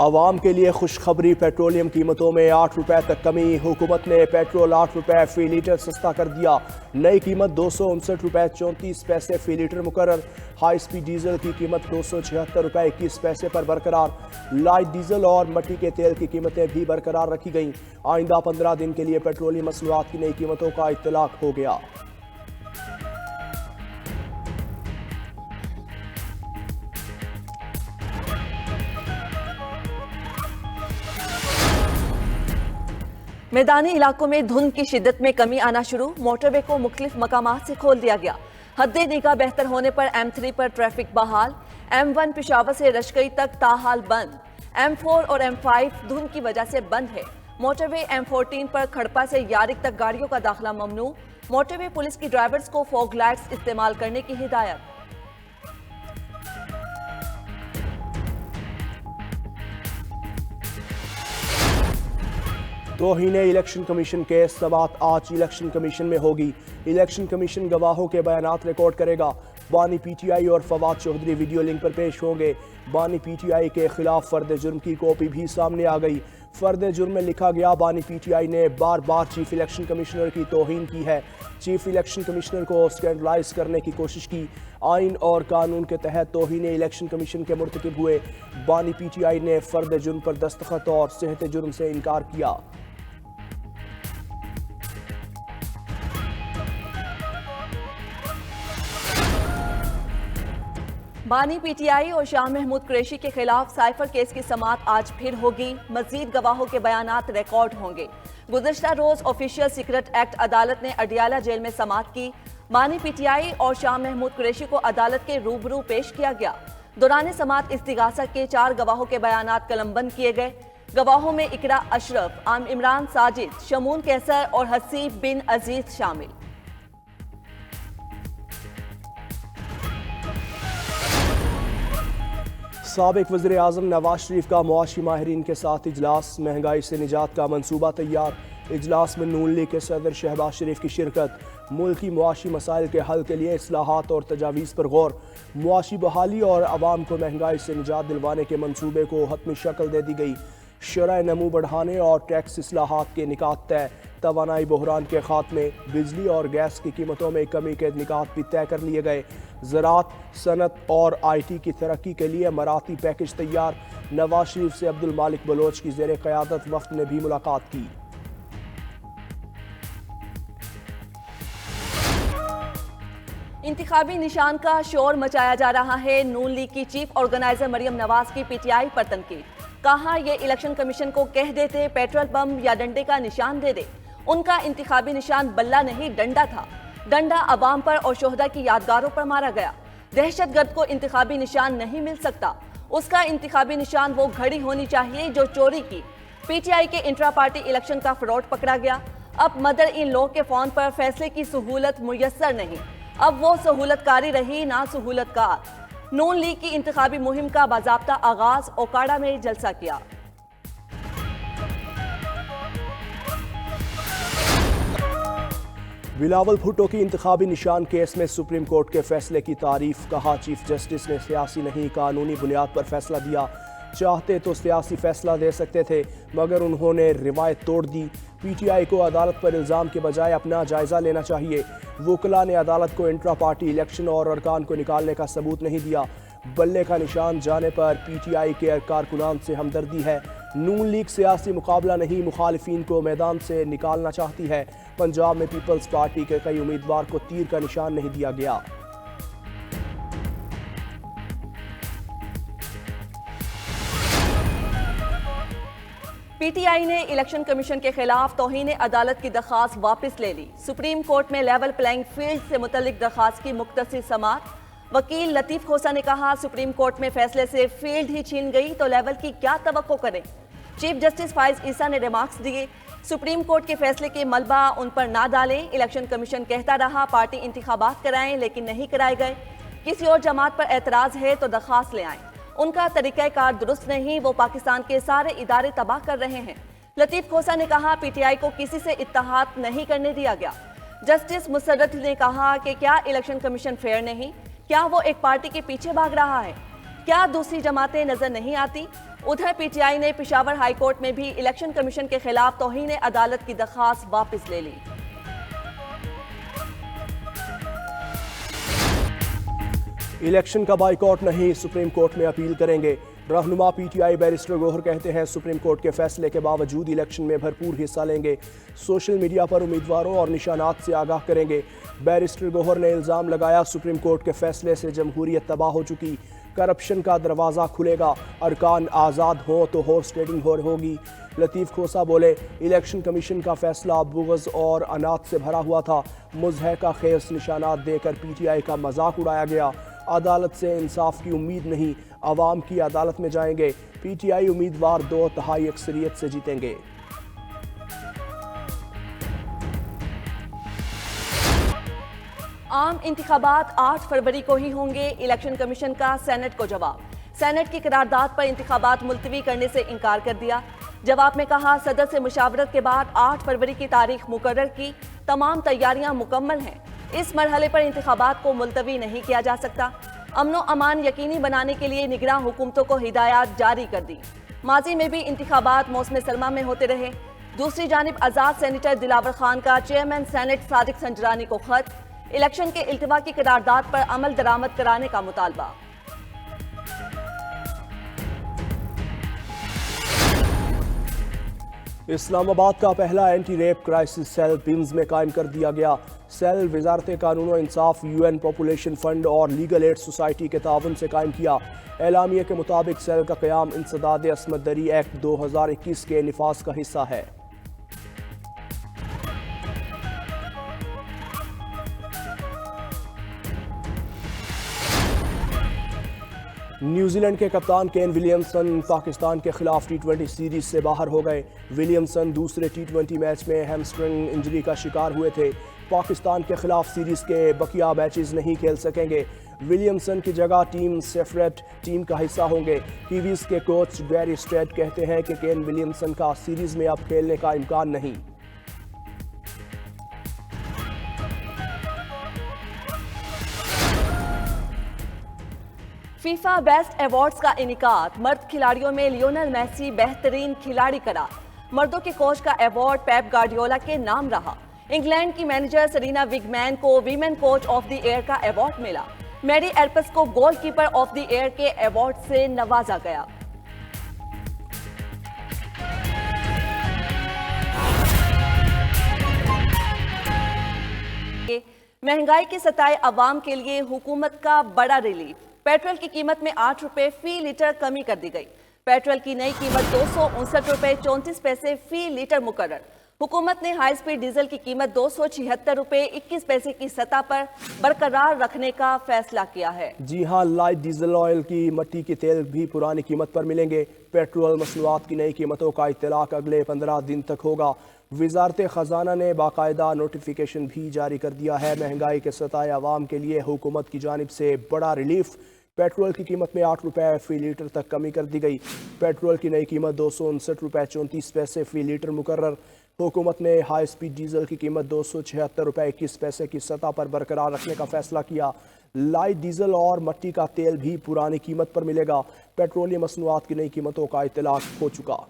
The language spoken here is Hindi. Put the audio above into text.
आवाम के लिए खुशखबरी, पेट्रोलियम कीमतों में 8 रुपए तक कमी। हुकूमत ने पेट्रोल 8 रुपए फी लीटर सस्ता कर दिया। नई कीमत 259 रुपए 34 पैसे फी लीटर मुकर्रर। हाई स्पीड डीजल की कीमत 276 रुपए 21 पैसे पर बरकरार। लाइट डीजल और मट्टी के तेल की कीमतें भी बरकरार रखी गईं। आइंदा 15 दिन के लिए पेट्रोलियम मसनूआत की नई कीमतों का इत्तलाक हो गया। मैदानी इलाकों में धुंध की शिद्दत में कमी आना शुरू। मोटरवे को मुख्तलिफ मकामात से खोल दिया गया। हद्दे निगाह बेहतर होने पर M3 पर ट्रैफिक बहाल। M1 पेशावर से रशकई तक ताहाल बंद। M4 और M5 धुंध की वजह से बंद है। मोटरवे M14 पर खड़पा से यारिक तक गाड़ियों का दाखिला ममनू। मोटरवे पुलिस की ड्राइवर्स को फॉग लाइट्स इस्तेमाल करने की हिदायत। तौहीन इलेक्शन कमीशन के समाअत आज इलेक्शन कमीशन में होगी। इलेक्शन कमीशन गवाहों के बयानात रिकॉर्ड करेगा। बानी PTI और फवाद चौधरी वीडियो लिंक पर पेश होंगे। बानी PTI के खिलाफ फर्द जुर्म की कॉपी भी सामने आ गई। फर्द जुर्म में लिखा गया, बानी PTI ने बार बार चीफ इलेक्शन कमिश्नर की तौहीन की है। चीफ इलेक्शन कमिश्नर को स्कैंडलाइज करने की कोशिश की। आइन और कानून के तहत तौहीन इलेक्शन कमीशन के मुर्तकिब हुए। बानी PTI ने फर्द जुर्म पर दस्तखत और सेहत जुर्म से इनकार किया। बानी PTI और शाह महमूद कुरैशी के खिलाफ साइफर केस की समाअत आज फिर होगी। मजीद गवाहों के बयानात रिकॉर्ड होंगे। गुज़श्ता रोज ऑफिशियल सीक्रेट एक्ट अदालत ने अडियाला जेल में समाअत की। बानी PTI और शाह महमूद कुरैशी को अदालत के रूबरू पेश किया गया। दौरान समाअत इस्तिगासा के 4 गवाहों के बयानात कलमबंद किए गए। गवाहों में इकरा अशरफ, आम इमरान साजिद, शमून कैसर और हसीब बिन अजीज शामिल। साबिक वज़ीर आज़म नवाज शरीफ का मुआशी माहिरीन के साथ इजलास। महंगाई से निजात का मंसूबा तैयार। इजलास में नून लीग के सदर शहबाज शरीफ की शिरकत। मुल्की मुआशी मसाइल के हल के लिए इस्लाहात और तजावीज़ पर गौर। मुआशी बहाली और आवाम को महंगाई से निजात दिलवाने के मंसूबे को हतमी शक्ल दे दी गई। शरह नमू बढ़ाने और टैक्स इस्लाहात के निकात तय। तवानाई बहरान के खात्मे, बिजली और गैस की कीमतों में कमी के निकात भी तय कर लिए गए। ज़राअत, सनत और IT की तरक्की के लिए मराती पैकेज तैयार। नवाज शरीफ से अब्दुल मालिक बलोच की ज़ेरे क़यादत वफ़द ने भी मुलाकात की। इंतखाबी निशान का शोर मचाया जा रहा है। नून लीग की चीफ ऑर्गेनाइजर मरियम नवाज की PTI पर तनकीद। कहा, ये इलेक्शन कमीशन को कह देते पेट्रोल पंप या डंडे का निशान दे दे। उनका इंतखाबी निशान बल्ला नहीं डंडा था। डंडा अवाम पर और शोहदा की यादगारों पर मारा गया। दहशतगर्द को इंतखाबी निशान नहीं मिल सकता। उसका इंतखाबी निशान वो घड़ी होनी चाहिए जो चोरी की। PTI के इंट्रा पार्टी इलेक्शन का फ्रॉड पकड़ा गया। अब मदर इन लॉ के फोन पर फैसले की सहूलत मुयस्सर नहीं। अब वो सहूलतकारी रही ना सहूलतकार। नून लीग की इंतखाबी मुहिम का बाज़ाब्ता आगाज। ओकाड़ा में जलसा किया। बिलावल भुट्टो की इंतखाबी निशान केस में सुप्रीम कोर्ट के फैसले की तारीफ। कहा, चीफ जस्टिस ने सियासी नहीं कानूनी बुनियाद पर फैसला दिया। चाहते तो सियासी फैसला दे सकते थे मगर उन्होंने रिवायत तोड़ दी। PTI को अदालत पर इल्ज़ाम के बजाय अपना जायज़ा लेना चाहिए। वकला ने अदालत को इंट्रा पार्टी इलेक्शन और अरकान को निकालने का सबूत नहीं दिया। बल्ले का निशान जाने पर PTI के कारकुनान से हमदर्दी है। नून लीग सियासी मुकाबला नहीं, मुखालिफिन को मैदान से निकालना चाहती है। पंजाब में पीपल्स पार्टी के कई उम्मीदवार को तीर का निशान नहीं दिया गया। PTI ने इलेक्शन कमीशन के खिलाफ तौहीन अदालत की दरख्वास्त वापस ले ली। सुप्रीम कोर्ट में लेवल प्लेइंग फील्ड से मुतल्लिक दरख्वास्त की मुख्तसर समाअत। वकील लतीफ खोसा ने कहा, सुप्रीम कोर्ट में फैसले से फील्ड ही छीन गई तो लेवल की क्या तवक्को करें। चीफ जस्टिस फाइज ईसा ने रिमार्क्स दिए, सुप्रीम कोर्ट के फैसले के मलबा उन पर ना डालें। इलेक्शन कमीशन कहता रहा पार्टी इंतखाबात कराएं लेकिन नहीं कराए गए। किसी और जमात पर एतराज है तो दरख्वास्त ले आएं। उनका तरीक़ाकार दुरुस्त नहीं, वो पाकिस्तान के सारे इदारे तबाह कर रहे हैं। लतीफ खोसा ने कहा, PTI को किसी से इत्तेहाद नहीं करने दिया गया। जस्टिस मुसर्रत ने कहा कि क्या इलेक्शन कमीशन फेयर नहीं? क्या वो एक पार्टी के पीछे भाग रहा है? क्या दूसरी जमातें नजर नहीं आती? उधर पीटीआई ने पेशावर हाई कोर्ट में भी इलेक्शन कमीशन के खिलाफ तौहीन अदालत की दरखास्त वापस ले ली। इलेक्शन का बाइकॉट नहीं, सुप्रीम कोर्ट में अपील करेंगे। रहनुमा पीटीआई बैरिस्टर गौहर कहते हैं सुप्रीम कोर्ट के फैसले के बावजूद इलेक्शन में भरपूर हिस्सा लेंगे। सोशल मीडिया पर उम्मीदवारों और निशानात से आगाह करेंगे। बैरिस्टर गौहर ने इल्ज़ाम लगाया सुप्रीम कोर्ट के फैसले से जमहूरियत तबाह हो चुकी, करप्शन का दरवाज़ा खुलेगा, अरकान आज़ाद हों तो हॉर्स ट्रेडिंग होगी। लतीफ़ खोसा बोले इलेक्शन कमीशन का फैसला बुग़्ज़ और अनात से भरा हुआ था, मुज़हका खेस निशानात देकर पीटीआई का मजाक उड़ाया गया। अदालत से इंसाफ की उम्मीद नहीं, अवाम की अदालत में जाएंगे। पीटीआई उम्मीदवार 2/3 अक्सरियत से जीतेंगे। आम इंतखाबात 8 फरवरी को ही होंगे, इलेक्शन कमीशन का सेनेट को जवाब। सेनेट की करारदाद पर इंतखाबात मुलतवी करने से इनकार कर दिया। जवाब में कहा सदर से मुशावरत के बाद 8 फरवरी की तारीख मुकर्रर की, तमाम तैयारियां मुकम्मल हैं। इस मरहले पर इंतखाबात को मुलतवी नहीं किया जा सकता। अमनो अमान यकीनी बनाने के लिए निगरान हुकूमतों को हिदायत जारी कर दी। माजी में भी इंतखाबात मौसम सरमा में होते रहे। दूसरी जानिब आज़ाद सेनेटर दिलावर खान का चेयरमैन सेनेट सादिक संजरानी को खत, इलेक्शन के इल्तिवा की करारदाद पर अमल दरामद कराने का मुतालबा। इस्लामाबाद का पहला anti rape crisis cell PIMS में कायम कर दिया गया। सेल वजारत कानून और इंसाफ, यूएन पॉपुलेशन फंड और लीगल एड सोसाइटी के ताउन से कायम किया। एलामिया के मुताबिक सेल का क़याम इंसदाद असमत दरी एक्ट 2021 के निफाज का हिस्सा है। न्यूजीलैंड के कप्तान केन विलियमसन पाकिस्तान के खिलाफ T20 सीरीज से बाहर हो गए। विलियमसन दूसरे T20 मैच में हैमस्ट्रिंग इंजरी का शिकार हुए थे। पाकिस्तान के खिलाफ सीरीज के बकिया मैचेस नहीं खेल सकेंगे। विलियमसन की जगह टीम सेफरेट टीम का हिस्सा होंगे। कीवीज के कोच गैरी स्ट्रेट कहते हैं कि केन विलियमसन का सीरीज में अब खेलने का इम्कान नहीं। फीफा बेस्ट अवार्ड्स का इनिकाद, मर्द खिलाड़ियों में लियोनेल मेसी बेहतरीन खिलाड़ी करार। मर्दों के कोच का अवार्ड पेप गार्डियोला के नाम रहा। इंग्लैंड की मैनेजर सरीना विगमैन को women coach of the year का अवार्ड मिला। मैरी एल्पस को गोलकीपर ऑफ द ईयर के अवार्ड से नवाजा गया। महंगाई के सताए अवाम के लिए हुकूमत का बड़ा रिलीफ। पेट्रोल की कीमत में 8 रुपए फी लीटर कमी कर दी गई। पेट्रोल की नई कीमत 259 रुपए 34 पैसे फी लीटर मुकर्रर। हुकूमत ने हाई स्पीड डीजल की कीमत 276 रुपए 21 पैसे की सतह पर बरकरार रखने का फैसला किया है। जी हां, लाइट डीजल ऑयल की मट्टी के तेल भी पुरानी कीमत पर मिलेंगे। पेट्रोल मसनूआत की नई कीमतों का इत्तलाक अगले 15 दिन तक होगा। वजारत खजाना ने बाकायदा नोटिफिकेशन भी जारी कर दिया है। महंगाई के सताए अवाम के लिए हुकूमत की जानिब से बड़ा रिलीफ। पेट्रोल की कीमत में 8 रुपए फी लीटर तक कमी कर दी गई। पेट्रोल की नई कीमत 259 रुपए 34 पैसे फी लीटर मुकर्रर। हुकूमत ने हाई स्पीड डीजल की कीमत 276 रुपए 21 पैसे की सतह पर बरकरार रखने का फैसला किया। लाइट डीजल और मट्टी का तेल भी पुरानी कीमत पर मिलेगा। पेट्रोलियम मसनूआत की नई कीमतों का इत्तलाक हो चुका।